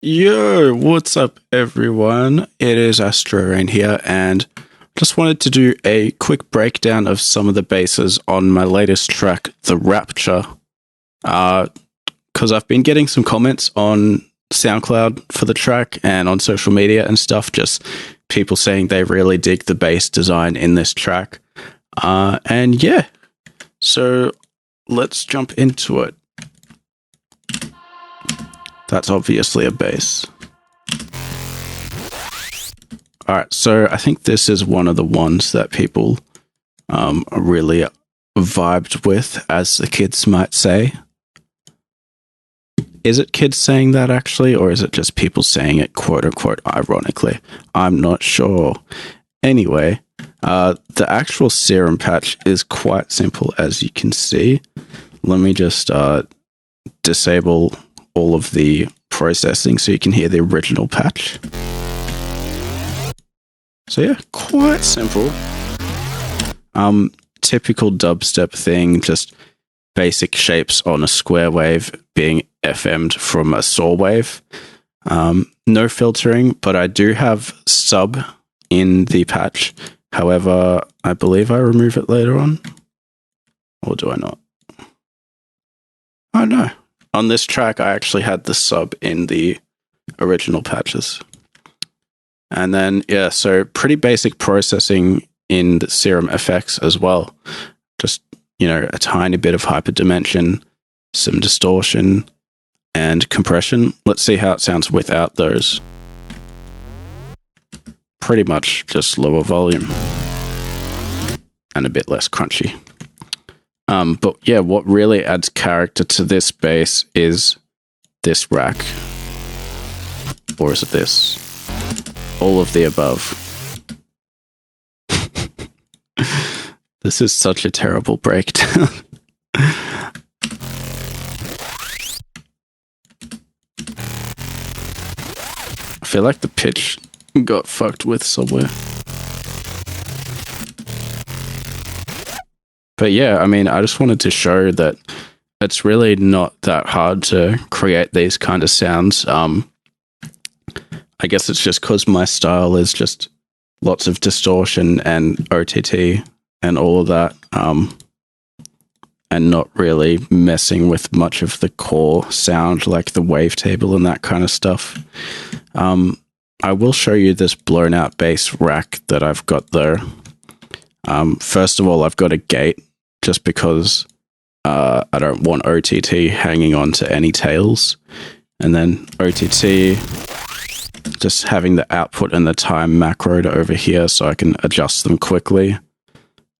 Yo, what's up, everyone? It is Astro Rain here, and just wanted to do a quick breakdown of some of the basses on my latest track, The Rapture. Because I've been getting some comments on SoundCloud for the track and on social media and stuff, just people saying they really dig the bass design in this track. And yeah, so let's jump into it. That's obviously a bass. Alright, so I think this is one of the ones that people really vibed with, as the kids might say. Is it kids saying that actually, or is it just people saying it quote unquote ironically? I'm not sure. Anyway, the actual serum patch is quite simple, as you can see. Let me just disable all of the processing so you can hear the original patch. So yeah, quite simple. Typical dubstep thing, just basic shapes on a square wave being FM'd from a saw wave. No filtering, but I do have sub in the patch. However, I believe I remove it later on. Or do I not? Oh no. On this track, I actually had the sub in the original patches. And then, yeah, so pretty basic processing in the serum effects as well. Just, a tiny bit of hyperdimension, some distortion, and compression. Let's see how it sounds without those. Pretty much just lower volume. And a bit less crunchy. But yeah, what really adds character to this bass is this rack. Or is it this? All of the above. This is such a terrible breakdown. I feel like the pitch got fucked with somewhere. But yeah, I mean, I just wanted to show that it's really not that hard to create these kind of sounds. I guess it's just because my style is just lots of distortion and OTT and all of that, and not really messing with much of the core sound like the wavetable and that kind of stuff. I will show you this blown out bass rack that I've got there. First of all, I've got a gate just because I don't want OTT hanging on to any tails. And then OTT, just having the output and the time macroed over here so I can adjust them quickly.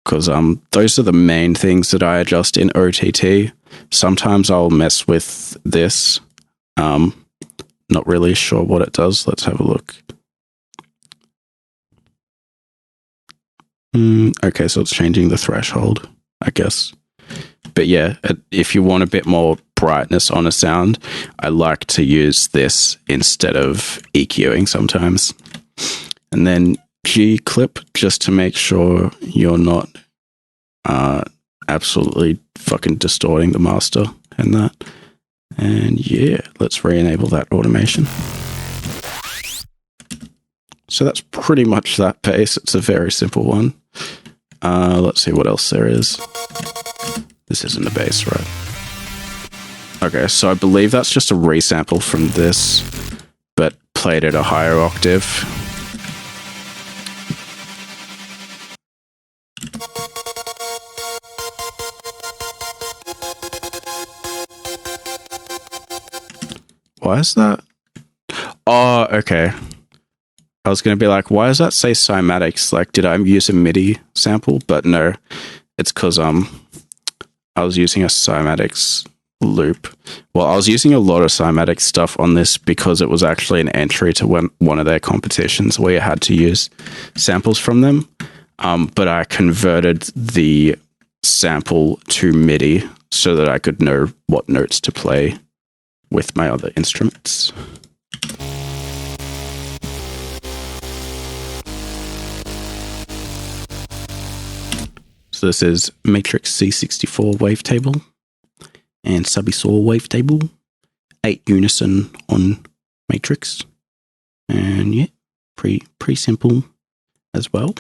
Because those are the main things that I adjust in OTT. Sometimes I'll mess with this. Not really sure what it does. Let's have a look. Okay, so it's changing the threshold, I guess. But yeah, if you want a bit more brightness on a sound, I like to use this instead of EQing sometimes. And then G-clip, just to make sure you're not absolutely fucking distorting the master and that. And yeah, let's re-enable that automation. So that's pretty much that bass. It's a very simple one. Let's see what else there is. This isn't a bass, right? Okay, so I believe that's just a resample from this, but played at a higher octave. Why is that? Oh, okay. I was going to be like, why does that say cymatics? Like, did I use a MIDI sample? But no, it's because I was using a cymatics loop. Well, I was using a lot of cymatic stuff on this because it was actually an entry to one of their competitions where you had to use samples from them. But I converted the sample to MIDI so that I could know what notes to play with my other instruments. So this is Matrix C64 wavetable and Subby Saw wavetable, 8 unison on matrix. And yeah, pretty simple as well.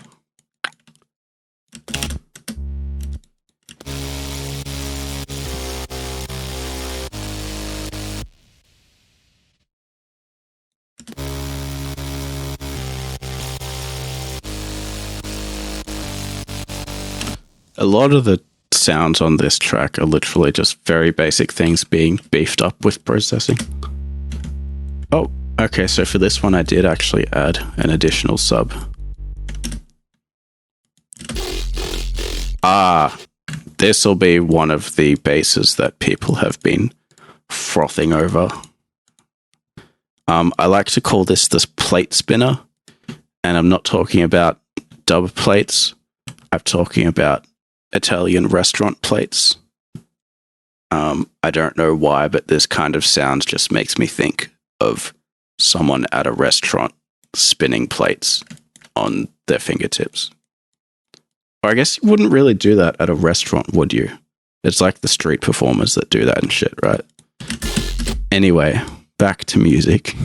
A lot of the sounds on this track are literally just very basic things being beefed up with processing. Oh, okay, so for this one I did actually add an additional sub. This will be one of the basses that people have been frothing over. I like to call this plate spinner, and I'm not talking about dub plates. I'm talking about Italian restaurant plates. I don't know why, but this kind of sound just makes me think of someone at a restaurant spinning plates on their fingertips. Or I guess you wouldn't really do that at a restaurant, would you? It's like the street performers that do that and shit, right? Anyway, back to music.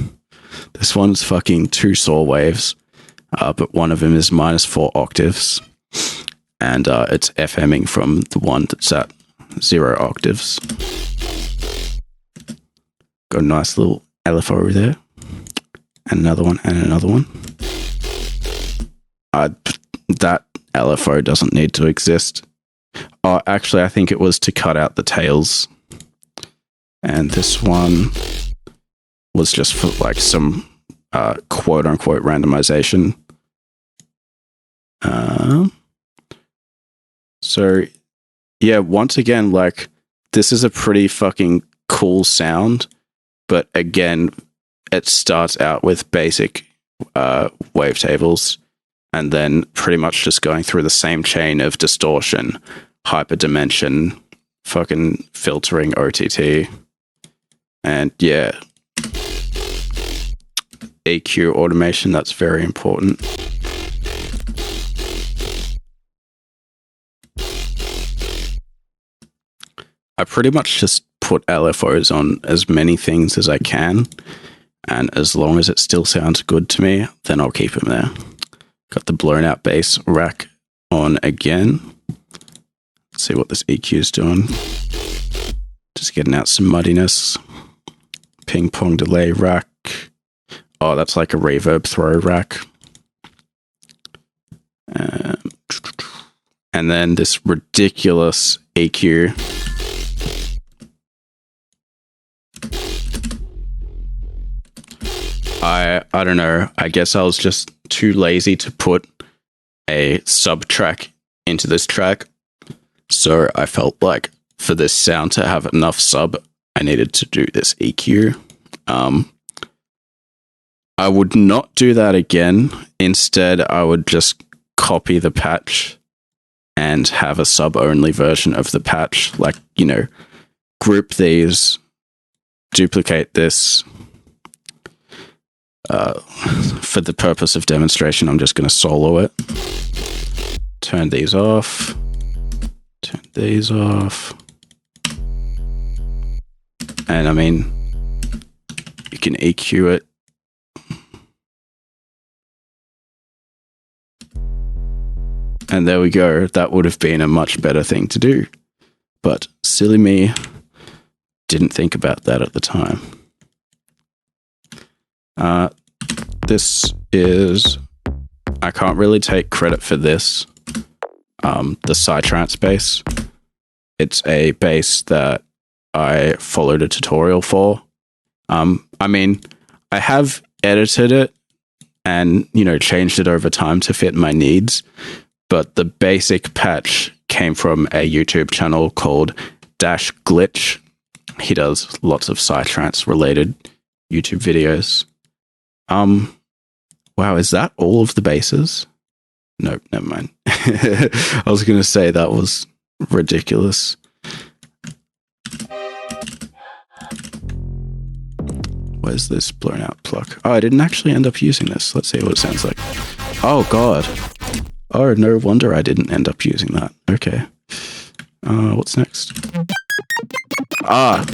This one's fucking 2 saw waves, but one of them is -4 octaves. And it's FMing from the one that's at 0 octaves. Got a nice little LFO over there. And another one, and another one. That LFO doesn't need to exist. Oh, actually, I think it was to cut out the tails. And this one was just for like some quote-unquote randomization. So, yeah, once again, like, this is a pretty fucking cool sound, but again, it starts out with basic wavetables, and then pretty much just going through the same chain of distortion, hyperdimension, fucking filtering OTT, and yeah, EQ automation, that's very important. I pretty much just put LFOs on as many things as I can, and as long as it still sounds good to me, then I'll keep them there. Got the blown out bass rack on again. Let's see what this EQ is doing. Just getting out some muddiness. Ping pong delay rack. Oh, that's like a reverb throw rack. And then this ridiculous EQ. I don't know. I guess I was just too lazy to put a sub track into this track. So I felt like for this sound to have enough sub, I needed to do this EQ. I would not do that again. Instead, I would just copy the patch and have a sub-only version of the patch. Like, you know, group these, duplicate this. For the purpose of demonstration, I'm just going to solo it. Turn these off. Turn these off. And I mean, you can EQ it. And there we go. That would have been a much better thing to do. But silly me, didn't think about that at the time. This is, I can't really take credit for this. The Psytrance bass. It's a bass that I followed a tutorial for. I mean, I have edited it and, you know, changed it over time to fit my needs. But the basic patch came from a YouTube channel called Dash Glitch. He does lots of Psytrance related YouTube videos. Wow, is that all of the basses? No, never mind. I was going to say that was ridiculous. Where's this blown out pluck? Oh, I didn't actually end up using this. Let's see what it sounds like. Oh, God. Oh, no wonder I didn't end up using that. Okay. What's next? Ah,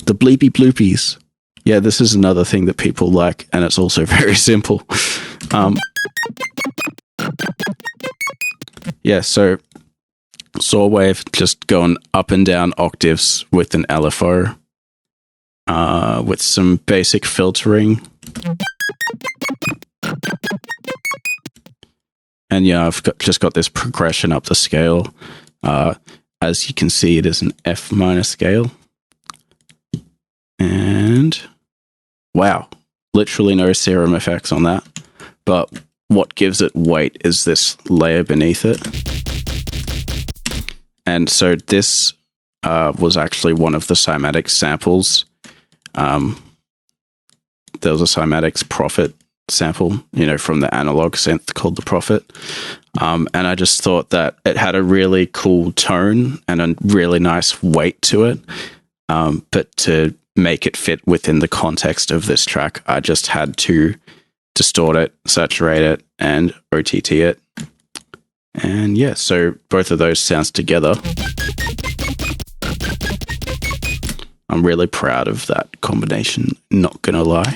the bleepy bloopies. yeah, this is another thing that people like, and it's also very simple. Yeah, so saw wave, just going up and down octaves with an LFO, with some basic filtering. And yeah, I've just got this progression up the scale. As you can see, it is an F minor scale. And wow, literally no serum effects on that. But what gives it weight is this layer beneath it. And so this was actually one of the cymatics samples. There was a cymatics Prophet sample, you know, from the analog synth called the Prophet. And I just thought that it had a really cool tone and a really nice weight to it. But to make it fit within the context of this track, I just had to distort it, saturate it, and OTT it. And yeah, so both of those sounds together. I'm really proud of that combination, not gonna lie.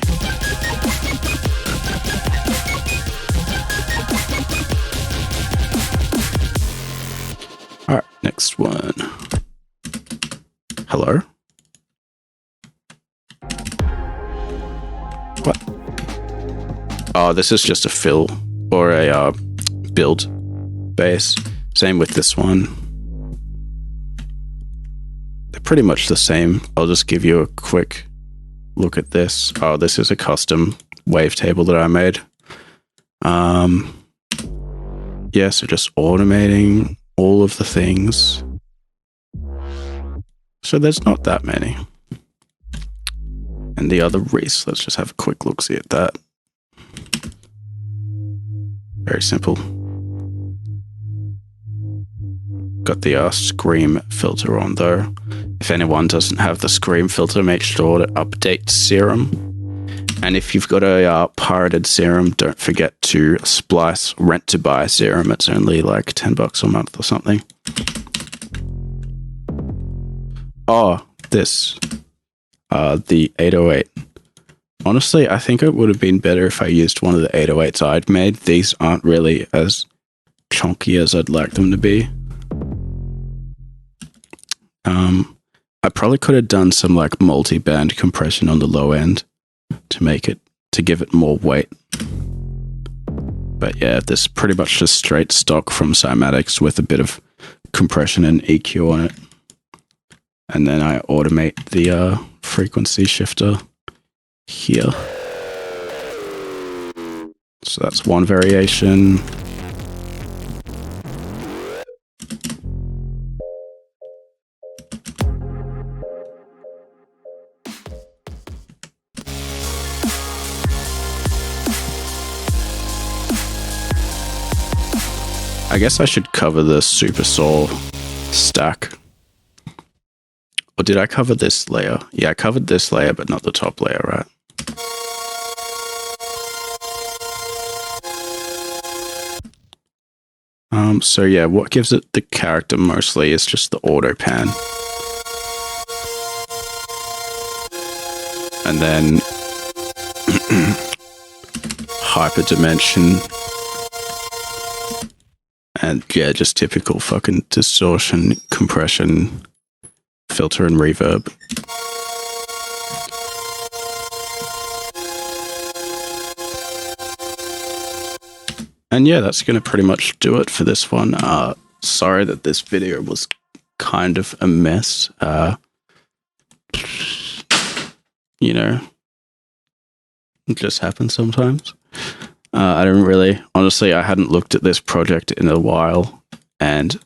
Alright, next one. Hello? What? Oh, this is just a fill or a build bass. Same with this one. They're pretty much the same. I'll just give you a quick look at this. Oh, this is a custom wavetable that I made. Yeah, so just automating all of the things. So there's not that many. And the other Reese, let's just have a quick look-see at that. Very simple. Got the Scream filter on though. If anyone doesn't have the Scream filter, make sure to update Serum. And if you've got a pirated Serum, don't forget to splice Rent to Buy Serum. It's only like $10 a month or something. Oh, this. The 808. Honestly, I think it would have been better if I used one of the 808s I'd made. These aren't really as chunky as I'd like them to be. I probably could have done some like multi-band compression on the low end to give it more weight. But yeah, this is pretty much just straight stock from cymatics with a bit of compression and EQ on it. And then I automate the frequency shifter here. So that's one variation. I guess I should cover the Super Soul stack. Or did I cover this layer? Yeah, I covered this layer, but not the top layer, right? So yeah, what gives it the character mostly is just the auto pan. And then hyperdimension. And yeah, just typical fucking distortion, compression, filter and reverb. And yeah, that's going to pretty much do it for this one. Sorry that this video was kind of a mess. You know, it just happens sometimes. I don't really, honestly, I hadn't looked at this project in a while, and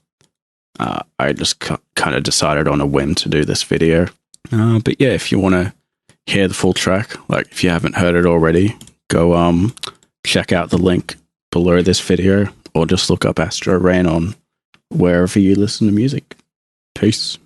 I just kind of decided on a whim to do this video. But yeah, if you want to hear the full track, like if you haven't heard it already, go check out the link below this video, or just look up Astro Rain on wherever you listen to music. Peace.